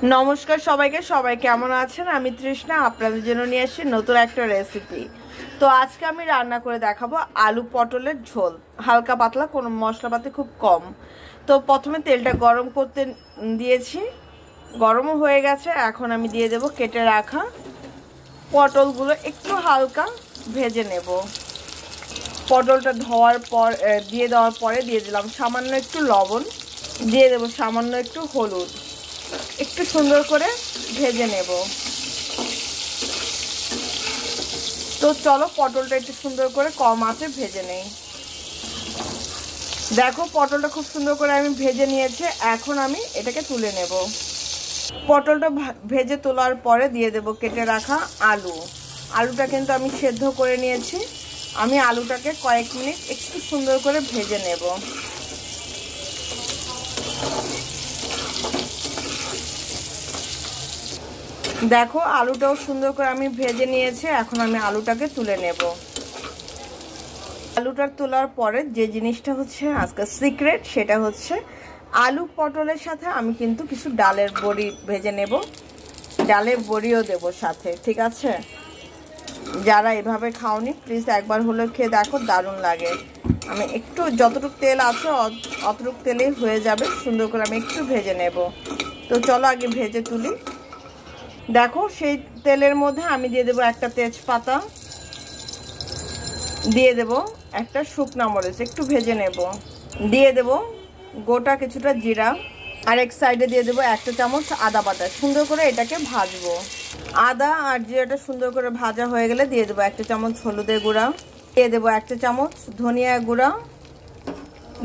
নমস্কার সবাইকে, সবাই কেমন আছেন? আমি তৃষ্ণা আপনাদের জন্য নিয়ে এসেছি নতুন একটা রেসিপি। তো আজকে আমি রান্না করে দেখাবো আলু পটলের ঝোল, হালকা পাতলা, কোনো মশলাপাতি খুব কম। তো প্রথমে তেলটা গরম করতে দিয়েছি, গরমও হয়ে গেছে। এখন আমি দিয়ে দেব কেটে রাখা পটলগুলো, একটু হালকা ভেজে নেব। পটলটা ধোয়ার পর দেওয়ার পরে দিয়ে দিলাম সামান্য একটু লবণ, দিয়ে দেব সামান্য একটু হলুদ, একটু সুন্দর করে ভেজে নেব। তো চলো পটলটা একটু সুন্দর করে কম আঁচে ভেজে নেই। দেখো পটলটা খুব সুন্দর করে আমি ভেজে নিয়েছি। এখন আমি এটাকে তুলে নেব। পটলটা ভেজে তোলার পরে দিয়ে দেব কেটে রাখা আলু। আলুটা কিন্তু আমি সেদ্ধ করে নিয়েছি। আমি আলুটাকে কয়েক মিনিট একটু সুন্দর করে ভেজে নেব। দেখো আলুটাও সুন্দর করে আমি ভেজে নিয়েছি। এখন আমি আলুটাকে তুলে নেব। আলুটা তোলার পরে যে জিনিসটা হচ্ছে আজকে সিক্রেট, সেটা হচ্ছে আলু পটলের সাথে আমি কিন্তু কিছু ডালের বড়ি ভেজে নেব। ডালের বড়িও দেব সাথে, ঠিক আছে? যারা এভাবে খাওনি প্লিজ একবার হলেও খেয়ে দেখো, দারুণ লাগে। আমি একটু যতটুকু তেল আছে অতটুকু তেলেই হয়ে যাবে। সুন্দর করে আমি একটু ভেজে নেব। তো চলো আগে ভেজে তুলি। দেখো সেই তেলের মধ্যে আমি দিয়ে দেবো একটা তেজপাতা, দিয়ে দেব একটা শুকনা মরিচ, একটু ভেজে নেব। দিয়ে দেব গোটা কিছুটা জিরা, আর এক সাইডে দিয়ে দেবো একটা চামচ আদা বাটা। সুন্দর করে এটাকে ভাজবো। আদা আর জিরাটা সুন্দর করে ভাজা হয়ে গেলে দিয়ে দেবো একটা চামচ হলুদের গুঁড়া, দিয়ে দেবো একটা চামচ ধনিয়া গুঁড়া,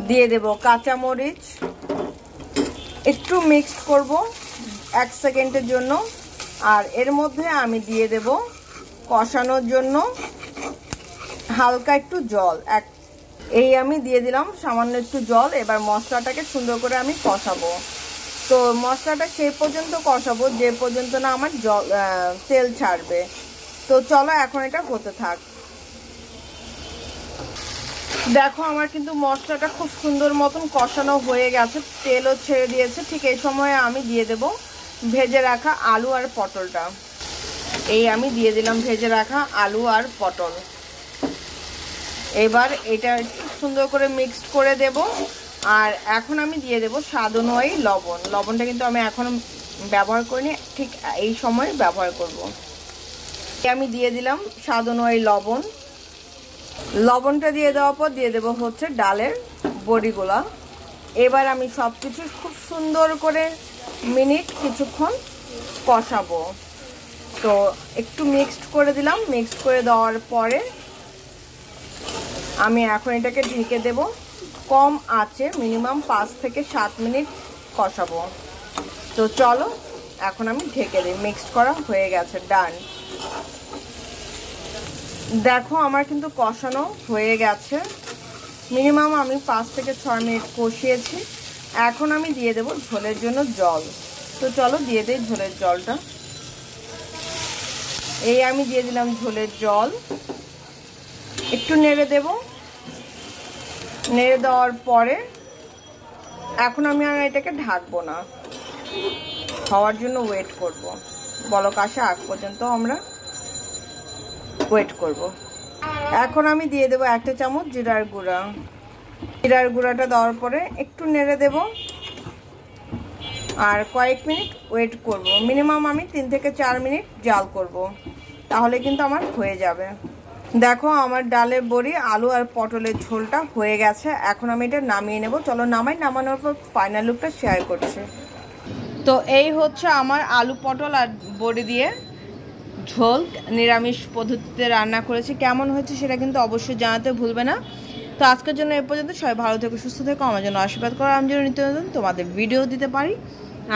দিয়ে দেব কাঁচা মরিচ। একটু মিক্সড করব 1 সেকেন্ডের জন্য। আর এর মধ্যে আমি দিয়ে দেব কষানোর জন্য হালকা একটু জল। আমি দিয়ে দিলাম সামান্য একটু জল। এবার মশলাটাকে সুন্দর করে আমি কষাবো। তো মশলাটা সেই পর্যন্ত কষাবো যে পর্যন্ত না আমার তেল ছাড়বে। তো চলো এখন এটা হতে থাক। দেখো আমার কিন্তু মশলাটা খুব সুন্দর মতন কষানো হয়ে গেছে, তেলও ছেড়ে দিয়েছে। ঠিক এই সময়ে আমি দিয়ে দেব ভেজে রাখা আলু আর পটলটা। আমি দিয়ে দিলাম ভেজে রাখা আলু আর পটল। এবার এটা একটু সুন্দর করে মিক্সড করে দেব। আর এখন আমি দিয়ে দেব স্বাদ অনুযায়ী লবণ। লবণটা কিন্তু আমি এখন ব্যবহার করিনি, ঠিক এই সময় ব্যবহার করব। আমি দিয়ে দিলাম স্বাদ অনুযায়ী লবণ। লবণটা দিয়ে দেওয়ার পর দিয়ে দেব হচ্ছে ডালের বড়িগুলা। এবার আমি সব কিছু খুব সুন্দর করে কিছুক্ষণ কষাবো। তো একটু মিক্সড করে দিলাম। মিক্সড করে দেওয়ার পরে আমি এখন এটাকে ঢেকে দেব কম আঁচে, মিনিমাম 5 থেকে 7 মিনিট কষাবো। তো চলো এখন আমি ঢেকে দিই। মিক্সড করা হয়ে গেছে, ডান। দেখো আমার কিন্তু কষানো হয়ে গেছে। মিনিমাম আমি 5 থেকে 6 মিনিট কষিয়েছি। এখন আমি দিয়ে দেব ঝোলের জন্য জল। তো চলো দিয়ে দিই ঝোলের জলটা। আমি দিয়ে দিলাম ঝোলের জল। একটু নেড়ে দেব। নেড়ে দেওয়ার পরে এখন আমি আর এটাকে ঢাকবো না, হওয়ার জন্য ওয়েট করব। বলক আসা আগ পর্যন্ত আমরা ওয়েট করব। এখন আমি দিয়ে দেব একটা চামচ জিরার গুঁড়া। জিরার গুঁড়াটা দেওয়ার পরে একটু নেড়ে দেব আর কয়েক মিনিট ওয়েট করব। মিনিমাম আমি 3 থেকে 4 মিনিট জাল করব, তাহলে কিন্তু আমার হয়ে যাবে। দেখো আমার ডালের বড়ি, আলু আর পটলের ঝোলটা হয়ে গেছে। এখন আমি এটা নামিয়ে নেব। চলো নামানোর পর ফাইনাল লুকটা শেয়ার করছি। তো এই হচ্ছে আমার আলু পটল আর বড়ি দিয়ে ঝোল, নিরামিষ পদ্ধতিতে রান্না করেছি। কেমন হয়েছে সেটা কিন্তু অবশ্যই জানাতে ভুলবে না। তো আজকের জন্য এ পর্যন্ত। সবাই ভালো থেকো, সুস্থ থেকো, আমার জন্য আশীর্বাদ করো। আমি যেন নিত্য নতুন তোমাদের ভিডিও দিতে পারি।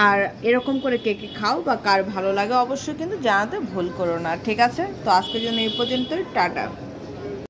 আর এরকম করে কে কে খাও বা কার ভালো লাগে অবশ্যই কিন্তু জানাতে ভুল করো না, ঠিক আছে? তো আজকের জন্য এই পর্যন্তই, টাটা।